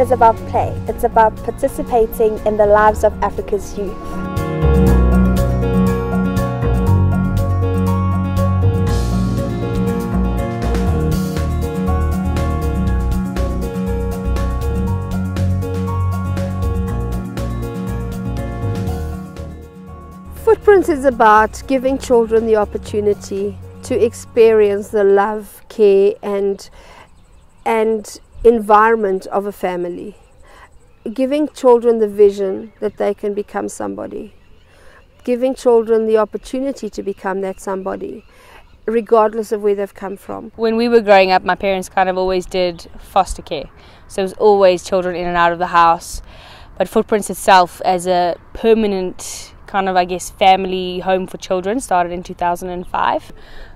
is about play. It's about participating in the lives of Africa's youth. Footprints is about giving children the opportunity to experience the love, care and environment of a family. Giving children the vision that they can become somebody. Giving children the opportunity to become that somebody, regardless of where they've come from. When we were growing up, my parents kind of always did foster care. So it was always children in and out of the house. But Footprints itself, as a permanent kind of, I guess, family home for children, started in 2005.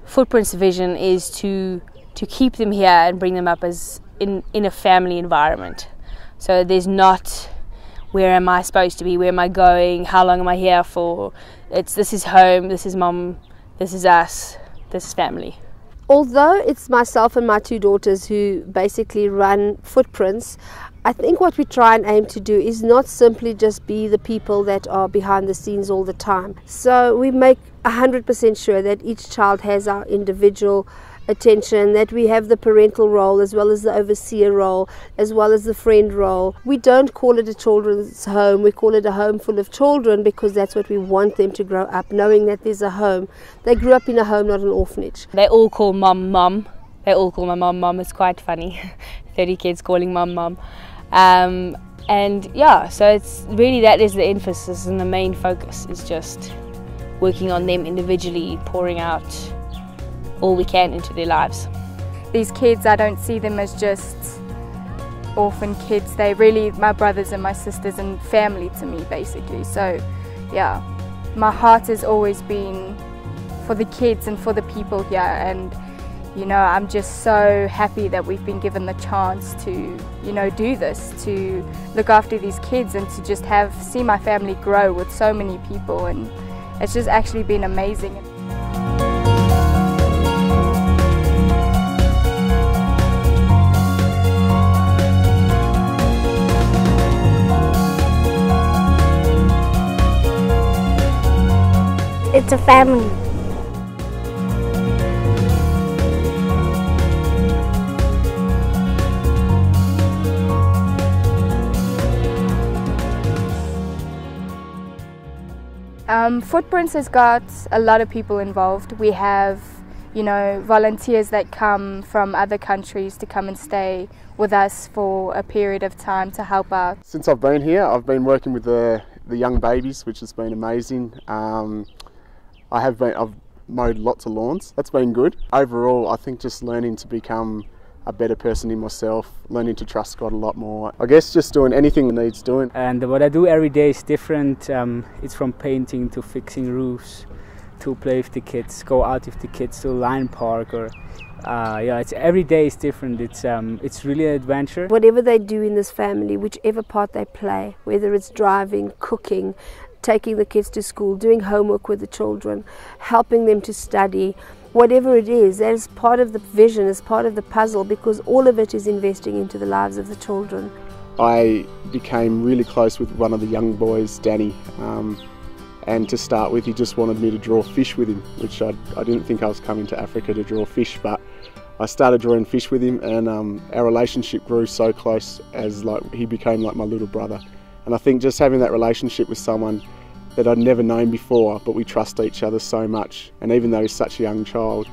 Footprints' vision is to keep them here and bring them up as in a family environment. So there's not, where am I supposed to be, where am I going, how long am I here for? This is home, this is mom, this is us, this is family. Although it's myself and my two daughters who basically run Footprints, I think what we try and aim to do is not simply just be the people that are behind the scenes all the time. So we make 100% sure that each child has our individual attention, that we have the parental role as well as the overseer role, as well as the friend role. We don't call it a children's home, we call it a home full of children because that's what we want them to grow up, knowing that there's a home. They grew up in a home, not an orphanage. They all call mum, mum. They all call my mum, mum. It's quite funny. 30 kids calling mum, mum. And yeah, so it's really, that is the emphasis and the main focus is just working on them individually, pouring out all we can into their lives. These kids, I don't see them as just orphan kids. They're really my brothers and my sisters and family to me, basically. So yeah, my heart has always been for the kids and for the people here, and you know, I'm just so happy that we've been given the chance to, you know, do this, to look after these kids and to just see my family grow with so many people, and it's just actually been amazing. It's a family. Footprints has got a lot of people involved. We have, you know, volunteers that come from other countries to come and stay with us for a period of time to help out. Since I've been here, I've been working with the young babies, which has been amazing. I've mowed lots of lawns. That's been good. Overall, I think just learning to become a better person in myself, learning to trust God a lot more. I guess just doing anything that needs doing. And what I do every day is different. It's from painting to fixing roofs, to play with the kids, go out with the kids to Lion Park, or yeah, it's every day is different. It's really an adventure. Whatever they do in this family, whichever part they play, whether it's driving, cooking, taking the kids to school, doing homework with the children, helping them to study, whatever it is, that is part of the vision, is part of the puzzle, because all of it is investing into the lives of the children. I became really close with one of the young boys, Danny, and to start with he just wanted me to draw fish with him, which I didn't think I was coming to Africa to draw fish, but I started drawing fish with him, and our relationship grew so close, as he became like my little brother. And I think just having that relationship with someone that I'd never known before, but we trust each other so much. And even though he's such a young child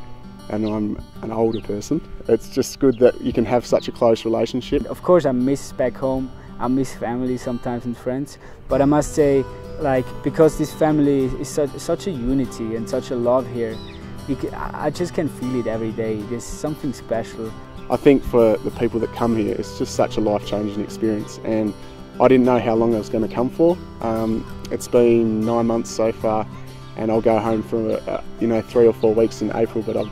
and I'm an older person, it's just good that you can have such a close relationship. Of course I miss back home, I miss family sometimes and friends, but I must say, like, because this family is such a unity and such a love here, I just can feel it every day. There's something special. I think for the people that come here, it's just such a life-changing experience, and I didn't know how long I was going to come for. It's been 9 months so far, and I'll go home for 3 or 4 weeks in April, but I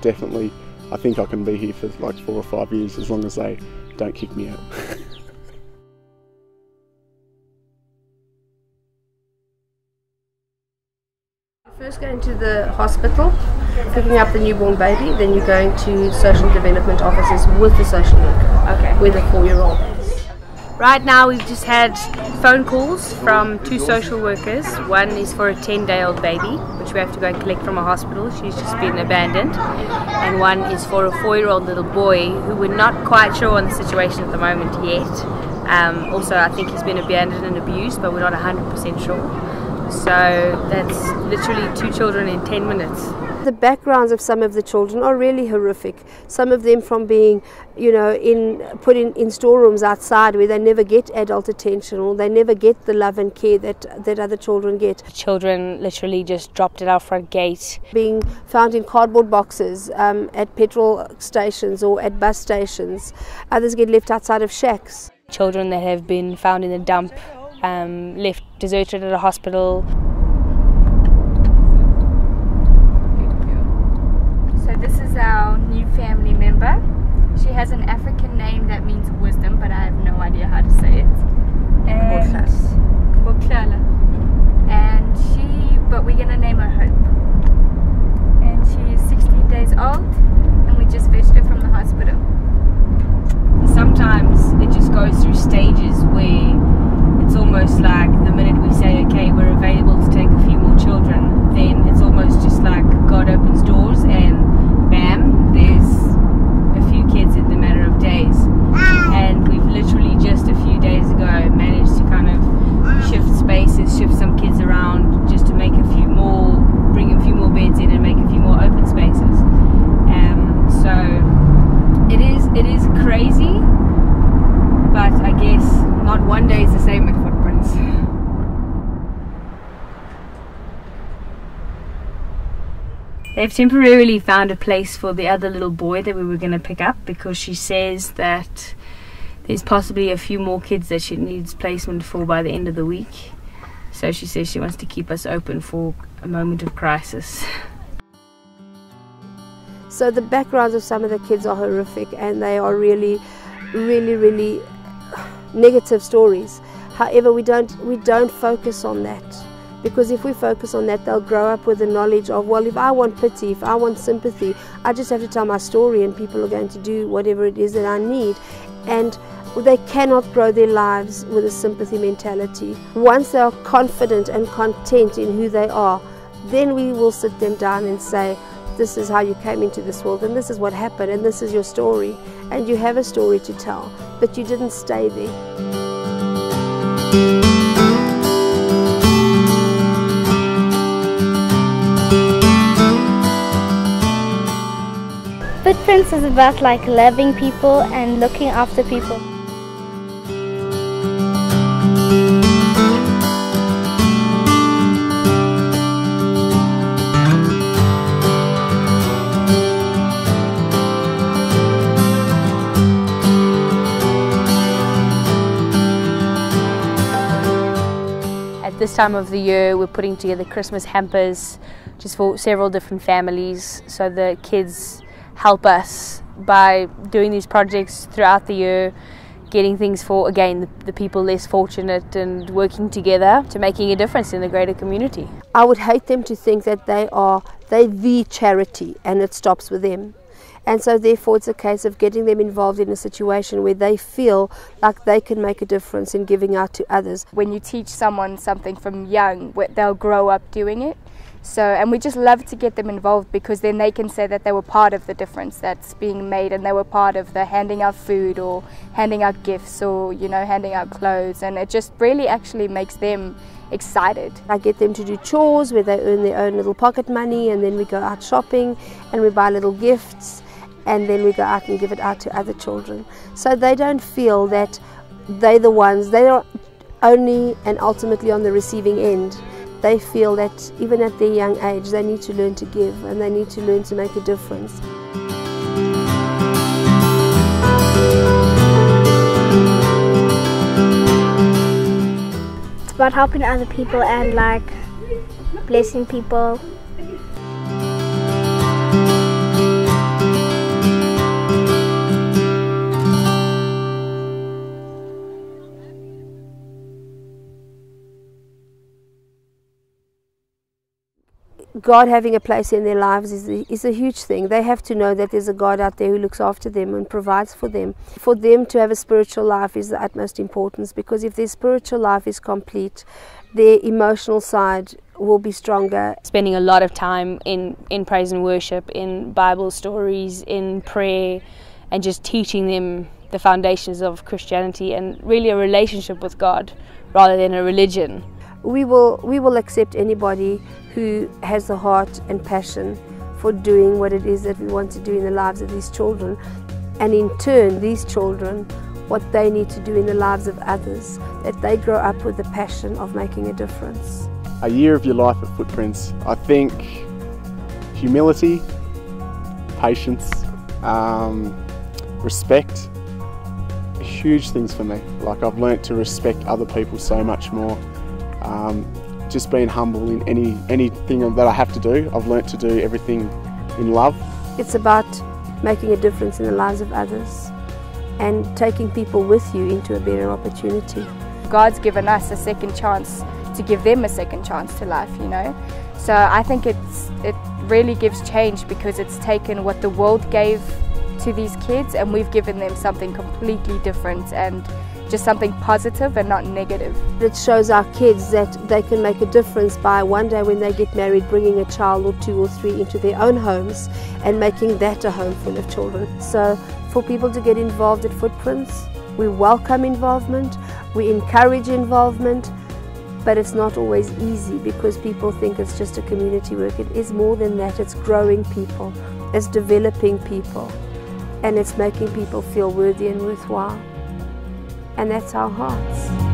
think I can be here for like 4 or 5 years as long as they don't kick me out. First going to the hospital, picking up the newborn baby, then you're going to social development offices with the social worker, where the 4-year-old is. Right now we've just had phone calls from 2 social workers. One is for a 10-day-old baby, which we have to go and collect from a hospital. She's just been abandoned. And one is for a 4-year-old little boy who we're not quite sure on the situation at the moment yet. Also, I think he's been abandoned and abused, but we're not 100% sure. So that's literally 2 children in 10 minutes. The backgrounds of some of the children are really horrific. Some of them from being, put in storerooms outside where they never get adult attention, or they never get the love and care that other children get. Children literally just dropped at our front gate. Being found in cardboard boxes at petrol stations or at bus stations. Others get left outside of shacks. Children that have been found in a dump, left deserted at a hospital. So this is our new family member. She has an African name that means wisdom, but I have no idea how to say it. And Boklala. But we're gonna name her Hope. And she is 16 days old, and we just fetched her from the hospital. Sometimes it just goes through stages where it's almost like the minute we say, okay, we're available to take a few more children, then it's almost just like God opens doors and bam, there's a few kids in the matter of days. And we've literally just a few days ago managed to kind of shift spaces, shift some kids around just to make bring a few more beds in and make a few more open spaces. So it is crazy, but I guess not one day is the same at Footprints. They've temporarily found a place for the other little boy that we were going to pick up, because she says that there's possibly a few more kids that she needs placement for by the end of the week. So she says she wants to keep us open for a moment of crisis. So the backgrounds of some of the kids are horrific, and they are really, really, really negative stories. However, we don't focus on that, because if we focus on that, they'll grow up with the knowledge of, well, if I want pity, if I want sympathy, I just have to tell my story and people are going to do whatever it is that I need. And they cannot grow their lives with a sympathy mentality. Once they are confident and content in who they are, then we will sit them down and say, this is how you came into this world, and this is what happened, and this is your story, and you have a story to tell, but you didn't stay there. Footprints is about like loving people and looking after people. This time of the year we're putting together Christmas hampers just for several different families, so the kids help us by doing these projects throughout the year, getting things for, again, the people less fortunate, and working together to making a difference in the greater community. I would hate them to think that they're the charity and it stops with them. And so therefore it's a case of getting them involved in a situation where they feel like they can make a difference in giving out to others. When you teach someone something from young, they'll grow up doing it. So, and we just love to get them involved, because then they can say that they were part of the difference that's being made, and they were part of the handing out food or handing out gifts or, handing out clothes, and it just really actually makes them excited. I get them to do chores where they earn their own little pocket money, and then we go out shopping and we buy little gifts, and then we go out and give it out to other children. So they don't feel that they're the ones, they are only and ultimately on the receiving end. They feel that even at their young age they need to learn to give, and they need to learn to make a difference. It's about helping other people and like blessing people. God having a place in their lives is a huge thing. They have to know that there's a God out there who looks after them and provides for them. For them to have a spiritual life is the utmost importance, because if their spiritual life is complete, their emotional side will be stronger. Spending a lot of time in praise and worship, in Bible stories, in prayer, and just teaching them the foundations of Christianity and really a relationship with God rather than a religion. We will accept anybody who has the heart and passion for doing what it is that we want to do in the lives of these children, and in turn these children what they need to do in the lives of others, that they grow up with the passion of making a difference. A year of your life at Footprints, I think humility, patience, respect, huge things for me. Like, I've learnt to respect other people so much more. Just being humble in anything that I have to do. I've learnt to do everything in love. It's about making a difference in the lives of others and taking people with you into a better opportunity. God's given us a second chance to give them a second chance to life, you know. So I think it really gives change, because it's taken what the world gave to these kids and we've given them something completely different, and just something positive and not negative. It shows our kids that they can make a difference by one day when they get married bringing a child or 2 or 3 into their own homes and making that a home full of children. So for people to get involved at Footprints, we welcome involvement, we encourage involvement, but it's not always easy because people think it's just a community work. It is more than that. It's growing people, it's developing people, and it's making people feel worthy and worthwhile. And that's our hearts.